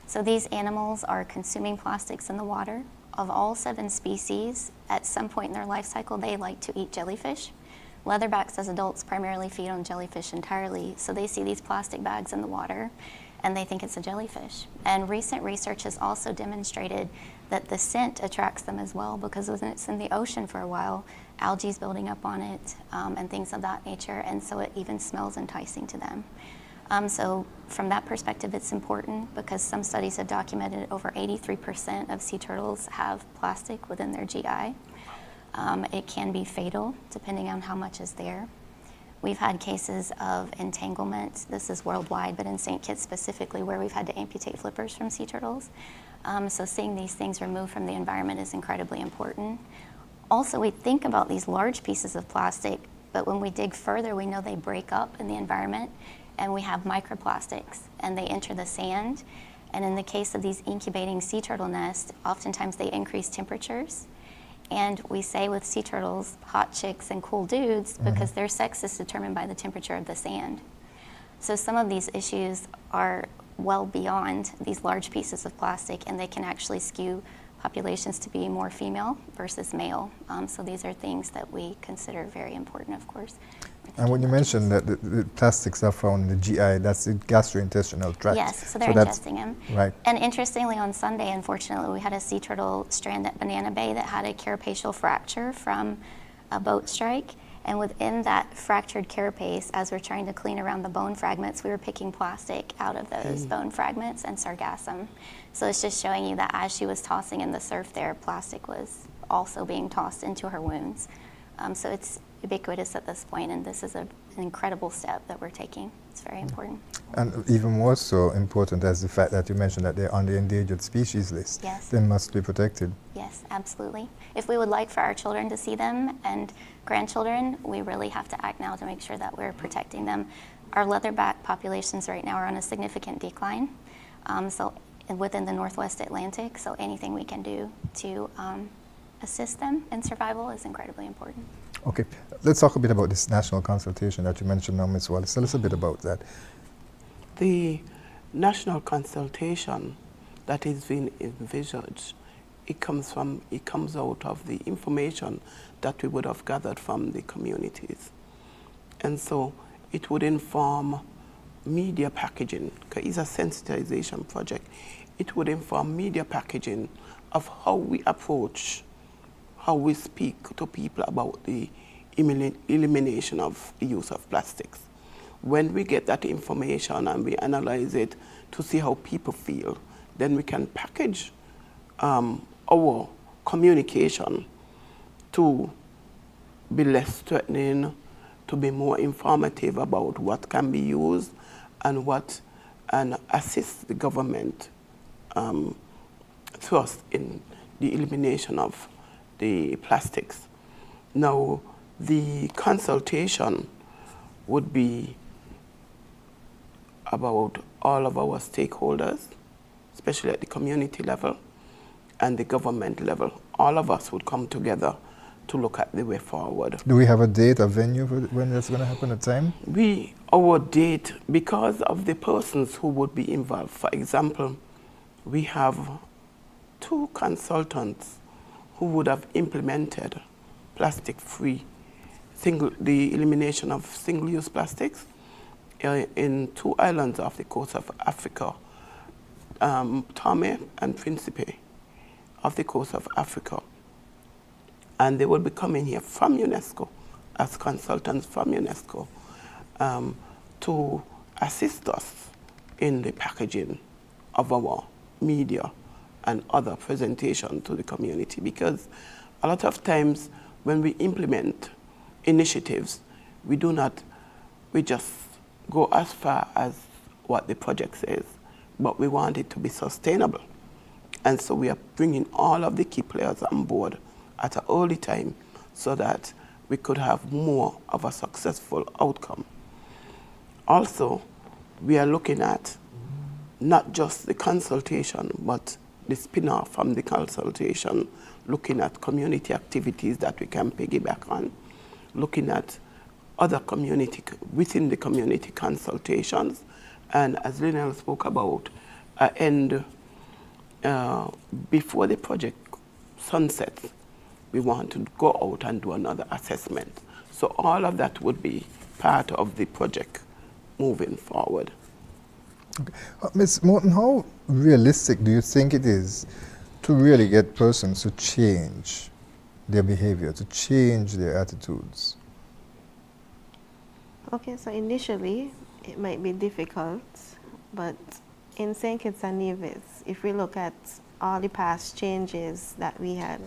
So these animals are consuming plastics in the water. Of all 7 species, at some point in their life cycle, they like to eat jellyfish. Leatherbacks as adults primarily feed on jellyfish entirely, so they see these plastic bags in the water and they think it's a jellyfish. And recent research has also demonstrated that the scent attracts them as well, because when it's in the ocean for a while, algae's building up on it and things of that nature, and so it even smells enticing to them. So from that perspective, it's important, because some studies have documented over 83% of sea turtles have plastic within their GI. It can be fatal depending on how much is there. We've had cases of entanglement. This is worldwide, but in St. Kitts specifically, where we've had to amputate flippers from sea turtles. So seeing these things removed from the environment is incredibly important. Also, we think about these large pieces of plastic, but when we dig further, we know they break up in the environment, and we have microplastics, and they enter the sand. And in the case of these incubating sea turtle nests, oftentimes they increase temperatures, And we say with sea turtles, hot chicks and cool dudes, because their sex is determined by the temperature of the sand. So some of these issues are well beyond these large pieces of plastic, and they can actually skew populations to be more female versus male. So these are things that we consider very important, of course. And when you mentioned that the plastics are found in the GI, that's the gastrointestinal tract. Yes, so they're ingesting them. Right. And interestingly, on Sunday, unfortunately, we had a sea turtle strand at Banana Bay that had a carapacial fracture from a boat strike. And within that fractured carapace, as we're trying to clean around the bone fragments, we were picking plastic out of those bone fragments and sargassum. So it's just showing you that as she was tossing in the surf there, plastic was also being tossed into her wounds. So it's ubiquitous at this point, and this is an incredible step that we're taking. It's very important. And even more so important as the fact that you mentioned that they're on the endangered species list. Yes. They must be protected. Yes, absolutely. If we would like for our children to see them and grandchildren, we really have to act now to make sure that we're protecting them. Our leatherback populations right now are on a significant decline, so within the Northwest Atlantic, so anything we can do to assist them in survival is incredibly important. Okay, let's talk a bit about this national consultation that you mentioned now, Ms. Wallace. Tell us a bit about that. The national consultation that is being envisaged, it comes out of the information that we would have gathered from the communities. And so it would inform media packaging, because it's a sensitization project. It would inform media packaging of how we approach, how we speak to people about the elimination of the use of plastics. When we get that information and we analyze it to see how people feel, then we can package our communication to be less threatening, to be more informative about what can be used and assist the government thrust in the elimination of the plastics. Now, the consultation would be about all of our stakeholders, especially at the community level and the government level. All of us would come together to look at the way forward. Do we have a date, a venue for when that's going to happen, a time? Our date, because of the persons who would be involved. For example, we have 2 consultants who would have implemented plastic-free, the elimination of single-use plastics in 2 islands off the coast of Africa, Tame and Principe, off the coast of Africa. And they will be coming here from UNESCO, as consultants from UNESCO, to assist us in the packaging of our media and other presentation to the community. Because a lot of times when we implement initiatives, we just go as far as what the project says, but we want it to be sustainable. And so we are bringing all of the key players on board at an early time so that we could have more of a successful outcome. Also, we are looking at not just the consultation, but the spin-off from the consultation, looking at community activities that we can piggyback on, looking at other community, within the community consultations, and as Lynelle spoke about, before the project sunsets, we want to go out and do another assessment. So all of that would be part of the project moving forward. Okay. Ms. Morton, how realistic do you think it is to really get persons to change their behavior, to change their attitudes? Okay, so initially it might be difficult, but in St. Kitts-Nevis, if we look at all the past changes that we had,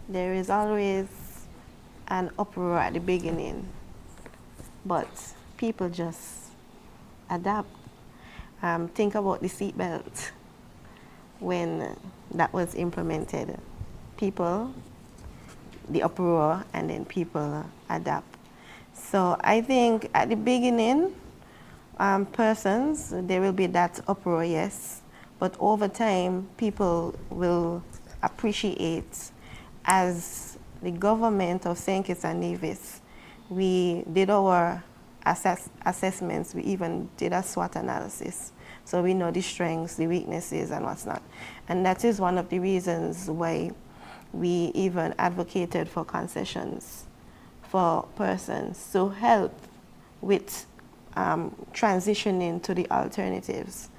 there is always an uproar at the beginning, but people just adapt. Think about the seatbelt when that was implemented. People, the uproar, and then people adapt. So I think at the beginning, persons, there will be that uproar, yes, but over time, people will appreciate as the government of St. Kitts and Nevis, we did our assessments. We even did a SWOT analysis. So we know the strengths, the weaknesses, and what's not. And that is one of the reasons why we even advocated for concessions for persons to help with transitioning to the alternatives.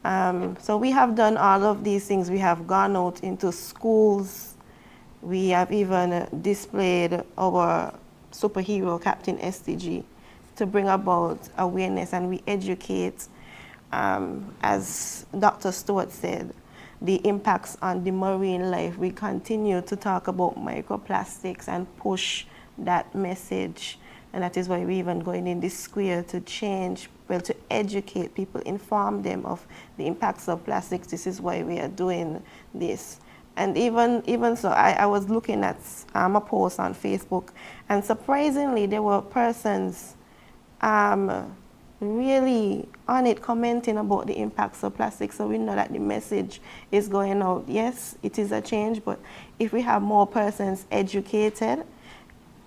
So we have done all of these things. We have gone out into schools. We have even displayed our superhero, Captain SDG, to bring about awareness, and we educate, as Dr. Stewart said, the impacts on the marine life. We continue to talk about microplastics and push that message, and that is why we're even going in this square to change, well, to educate people, inform them of the impacts of plastics. This is why we are doing this. And even so, I was looking at a post on Facebook, and surprisingly, there were persons really on it, commenting about the impacts of plastic. So we know that the message is going out. Yes, it is a change, but if we have more persons educated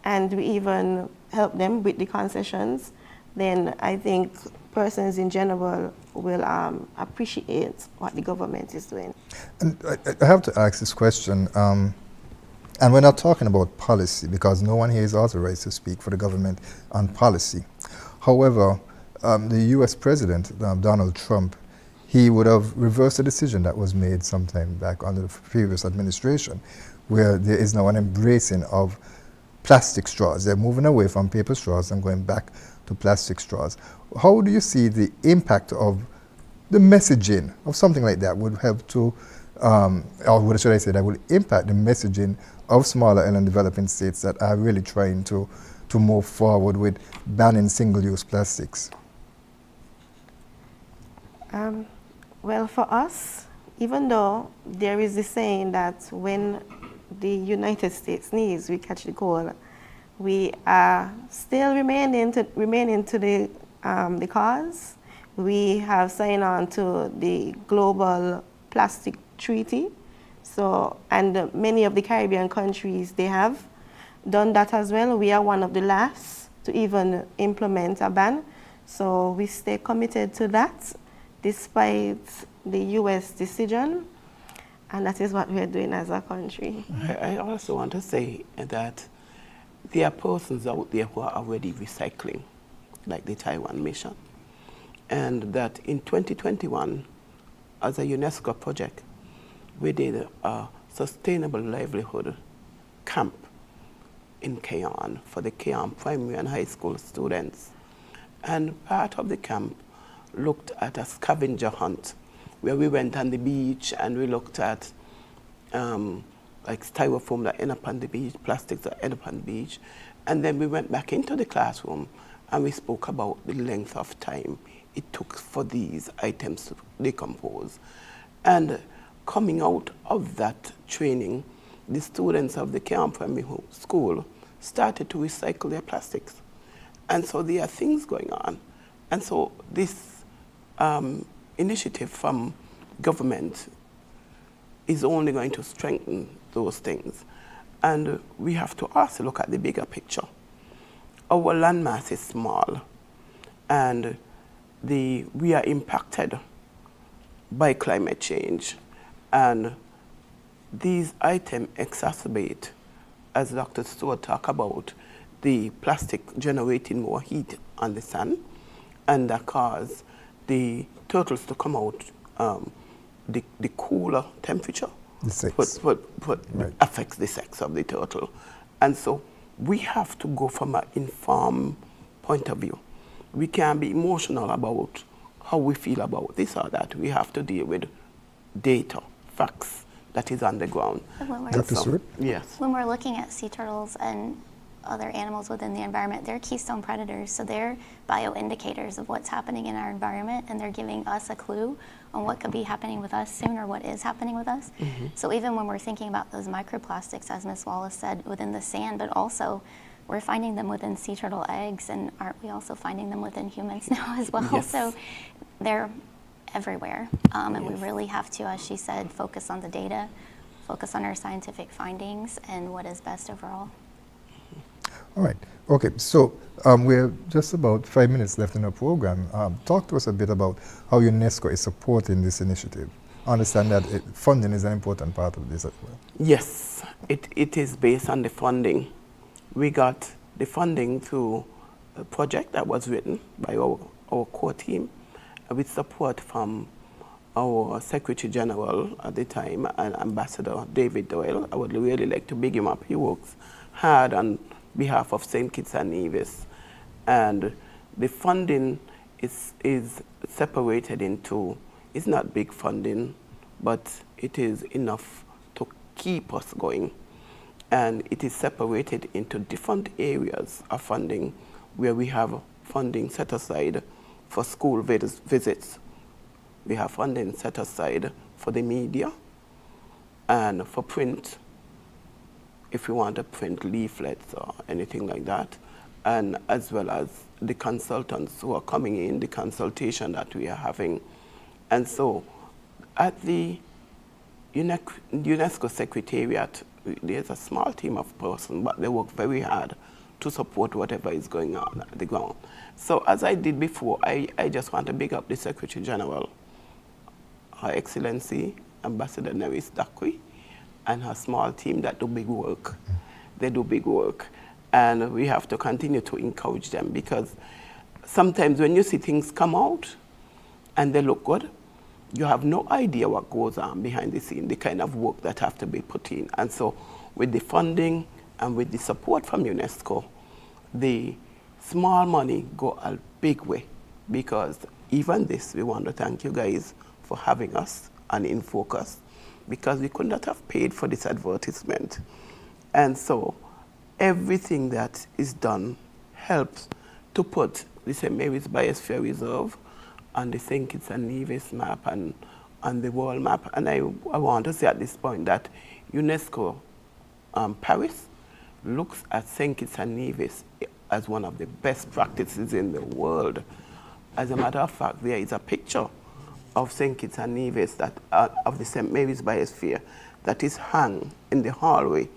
and we even help them with the concessions, then I think persons in general will appreciate what the government is doing. And I have to ask this question, and we're not talking about policy because no one here is authorized to speak for the government on policy. However, the US President, Donald Trump, he would have reversed a decision that was made sometime back under the previous administration, where there is now an embracing of plastic straws. They're moving away from paper straws and going back to plastic straws. How do you see the impact of the messaging of something like that would help to, or what should I say, that will impact the messaging of smaller island developing states that are really trying to move forward with banning single-use plastics? Well, for us, even though there is this saying that when the United States sneeze, we catch the cold, we are still remaining to the cause. We have signed on to the Global Plastic Treaty. So, and many of the Caribbean countries, they have done that as well. We are one of the last to even implement a ban. So we stay committed to that despite the US decision. And that is what we're doing as a country. I also want to say that there are persons out there who are already recycling, like the Taiwan mission. And that in 2021, as a UNESCO project, we did a sustainable livelihood camp in Keon for the Keon primary and high school students. And part of the camp looked at a scavenger hunt where we went on the beach and we looked at like styrofoam that end up on the beach, plastics that end up on the beach. And then we went back into the classroom and we spoke about the length of time it took for these items to decompose. And coming out of that training, the students of the Keon Primary School started to recycle their plastics. And so there are things going on. And so this initiative from government is only going to strengthen those things. And we have to also look at the bigger picture. Our landmass is small, and we are impacted by climate change. And these items exacerbate, as Dr. Stewart talked about, the plastic generating more heat on the sun, and that cause the turtles to come out the cooler temperature. The sex. Right. Affects the sex of the turtle. And so we have to go from an informed point of view. We can't be emotional about how we feel about this or that. We have to deal with data, facts that is on the ground. Dr. Stewart? Yes. When we're looking at sea turtles and other animals within the environment, they're keystone predators, so they're bioindicators of what's happening in our environment, and they're giving us a clue on what could be happening with us soon or what is happening with us. Mm-hmm. So even when we're thinking about those microplastics, as Ms. Wallace said, within the sand, but also we're finding them within sea turtle eggs, and aren't we also finding them within humans now as well? Yes. So they're everywhere, and we really have to, as she said, focus on the data, focus on our scientific findings and what is best overall. All right. Okay, so we're just about 5 minutes left in our program. Talk to us a bit about how UNESCO is supporting this initiative. I understand that funding is an important part of this as well. Yes, it is based on the funding. We got the funding through a project that was written by our core team with support from our Secretary General at the time, and Ambassador David Doyle. I would really like to big him up. He works hard on behalf of St. Kitts-Nevis. And the funding is separated into, it's not big funding, but it is enough to keep us going. And it is separated into different areas of funding where we have funding set aside for school visits. We have funding set aside for the media and for print, if we want to print leaflets or anything like that, and as well as the consultants who are coming in, the consultation that we are having. And so at the UNESCO Secretariat, there's a small team of persons, but they work very hard to support whatever is going on at the ground. So as I did before, I just want to big up the Secretary General, Her Excellency Ambassador Nerys Dockery, and her small team that do big work. They do big work. And we have to continue to encourage them, because sometimes when you see things come out and they look good, you have no idea what goes on behind the scene, the kind of work that have to be put in. And so with the funding and with the support from UNESCO, the small money go a big way, because even this, we want to thank you guys for having us on InFocus, because we could not have paid for this advertisement. And so everything that is done helps to put the St. Mary's Biosphere Reserve on the St. Kitts-Nevis map and on the world map. And I want to say at this point that UNESCO Paris looks at St. Kitts-Nevis as one of the best practices in the world. As a matter of fact, there is a picture of St. Kitts-Nevis that of the St. Mary's Biosphere that is hung in the hallway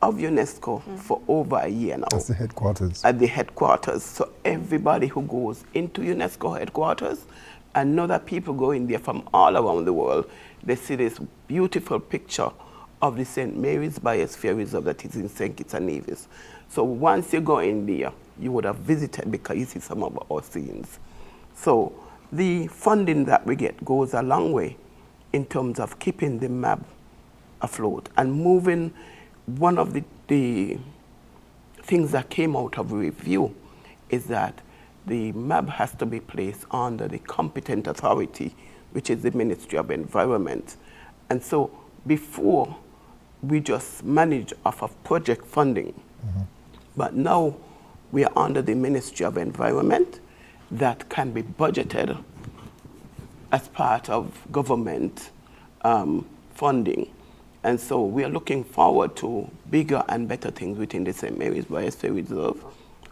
of UNESCO for over a year now. That's the headquarters. At the headquarters. So everybody who goes into UNESCO headquarters, and know that people go in there from all around the world, they see this beautiful picture of the St. Mary's Biosphere Reserve that is in St. Kitts-Nevis. So once you go in there, you would have visited, because you see some of our scenes. So the funding that we get goes a long way in terms of keeping the map afloat and moving. One of the things that came out of review is that the map has to be placed under the competent authority, which is the Ministry of Environment. And so before, we just managed off of project funding. But now we are under the Ministry of Environment that can be budgeted as part of government funding. And so we are looking forward to bigger and better things within the St. Mary's Biosphere Reserve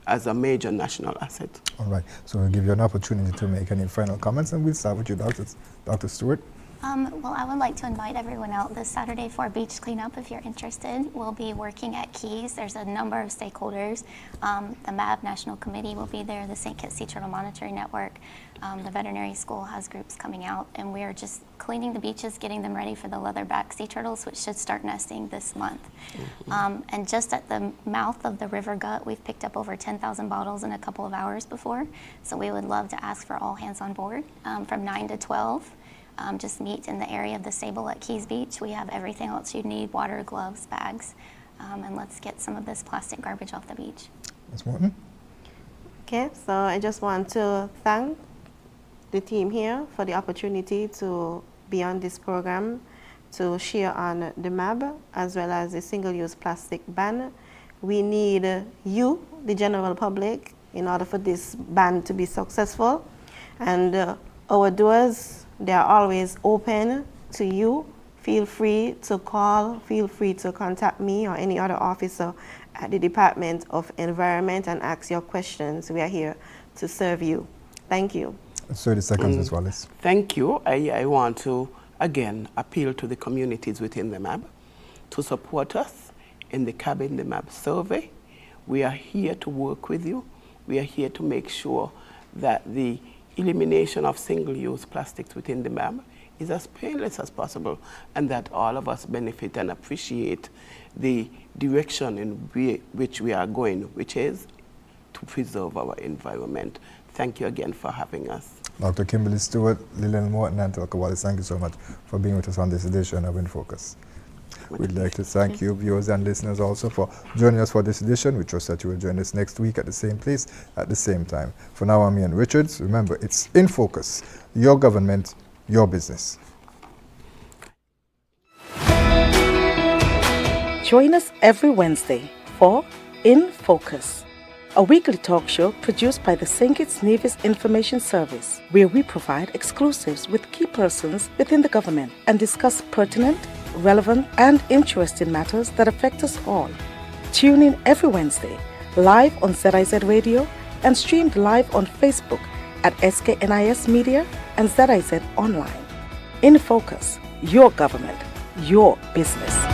as a major national asset. All right, so we'll give you an opportunity to make any final comments, and we'll start with you, Dr. Stewart. Well, I would like to invite everyone out this Saturday for beach cleanup if you're interested. We'll be working at Keys. There's a number of stakeholders. The MAB National Committee will be there, the St. Kitts Sea Turtle Monitoring Network. The veterinary school has groups coming out, and we're just cleaning the beaches, getting them ready for the leatherback sea turtles, which should start nesting this month. And just at the mouth of the river gut, we've picked up over 10,000 bottles in a couple of hours before. So we would love to ask for all hands on board from 9 to 12. Just meet in the area of the Sable at Keys Beach. We have everything else you need: water, gloves, bags, and let's get some of this plastic garbage off the beach. Ms. Morton? Okay, so I just want to thank the team here for the opportunity to be on this program, to share on the MAB as well as the single-use plastic ban. We need you, the general public, in order for this ban to be successful. And our doors, they are always open to you. Feel free to call, feel free to contact me or any other officer at the Department of Environment and ask your questions. We are here to serve you. Thank you. 30 seconds, Ms. Wallace. Thank you. I want to, again, appeal to the communities within the MAB to support us in the Cabin the Map survey. We are here to work with you. We are here to make sure that the elimination of single-use plastics within the map is as painless as possible, and that all of us benefit and appreciate the direction in which we are going, which is to preserve our environment. Thank you again for having us. Dr. Kimberly Stewart, Lynelle, Morton, and Telca, Wallace, thank you so much for being with us on this edition of InFocus. We'd like to thank you, viewers and listeners, also for joining us for this edition. We trust that you will join us next week at the same place, at the same time. For now, I'm Ian Richards. Remember, it's InFocus, your government, your business. Join us every Wednesday for InFocus, a weekly talk show produced by the Kitts-Nevis Information Service, where we provide exclusives with key persons within the government and discuss pertinent, relevant, and interesting matters that affect us all. Tune in every Wednesday, live on ZIZ Radio and streamed live on Facebook at SKNIS Media and ZIZ Online. InFocus, your government, your business.